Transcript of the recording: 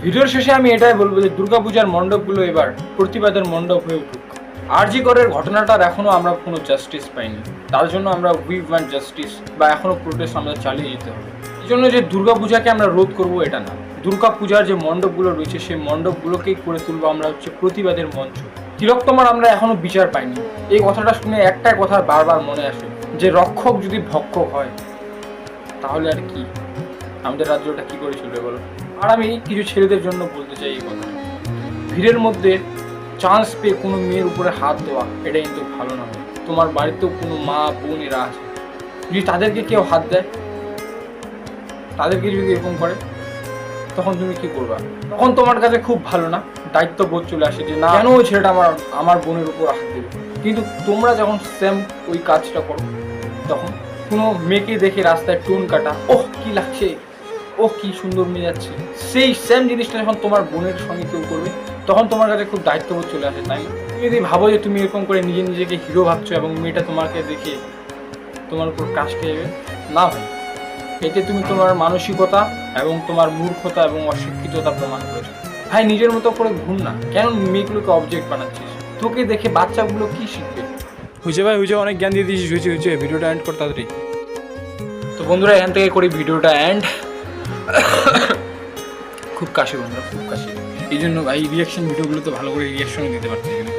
ভিডিওর শেষে আমি এটাই বলবো যে দুর্গাপূজার মণ্ডপগুলো এবার প্রতিবাদের মণ্ডপ হয়ে উঠুক। আরজি করের ঘটনাটার এখনও আমরা কোনো জাস্টিস পাইনি, তার জন্য আমরা উই ওয়ান্ট জাস্টিস বা এখনও প্রোটেস্ট আমরা চালিয়ে যেতে হবে। এই জন্য যে দুর্গাপূজাকে আমরা রোধ করবো এটা না, দুর্গাপূজার যে মণ্ডপগুলো রয়েছে সেই মণ্ডপগুলোকেই করে তুলবো আমরা হচ্ছে প্রতিবাদের মঞ্চ। তিলোত্তমার আমরা এখনও বিচার পাইনি। এই কথাটা শুনে একটাই কথা বারবার মনে আসে যে রক্ষক যদি ভক্ষক হয় তাহলে আর কি আমাদের রাজ্যটা কি করে চলবে বলো। আর আমি কিছু ছেলেদের জন্য বলতে চাই এই কথা, ভিড়ের মধ্যে চান্স পেয়ে কোনো মেয়ের উপরে হাত দেওয়া এটা কিন্তু ভালো না। তোমার বাড়িতেও কোনো মা বোন এরা আছে, যদি তাদেরকে কেউ হাত দেয়, তাদেরকে যদি এরকম করে, তখন তুমি কি করবা? তখন তোমার কাছে খুব ভালো না দায়িত্ববোধ চলে আসে যে না, কেন ওই ছেলেটা আমার বোনের উপর হাত দেবে। কিন্তু তোমরা যখন সেম ওই কাজটা করো, তখন কোনো মেয়েকে দেখে রাস্তায় টোন কাটা, ওহ কি লাগছে, ওহ কি সুন্দর মেয়ে যাচ্ছে, সেই সেম জিনিসটা যখন তোমার বোনের সঙ্গে কেউ করবে, তখন তোমার কাছে খুব দায়িত্ববোধ চলে আসে, তাই না? তুমি যদি ভাবো যে তুমি এরকম করে নিজেকে হিরো ভাবছো এবং মেয়েটা তোমাকে দেখে তোমার উপর কাজ খেয়ে যাবে, না ভাই, এতে তুমি তোমার মানসিকতা এবং তোমার মূর্খতা এবং অশিক্ষিততা প্রমাণ করেছো। ভাই নিজের মতো করে ঘুম না, কেন মেয়েগুলোকে অবজেক্ট বানাচ্ছিস? তোকে দেখে বাচ্চাগুলো কি শিখবে? হয়েছে ভাই হয়েছে, অনেক জ্ঞান দিয়ে দিয়েছিস, হয়েছে ভিডিওটা এন্ড কর তাড়াতাড়ি। তো বন্ধুরা এখান থেকে করি ভিডিওটা এন্ড। খুব কাশি বন্ধুরা, খুব কাশি, এই জন্য ভাই রিয়াকশন ভিডিওগুলোতে ভালো করে রিয়াকশন দিতে পারছি না।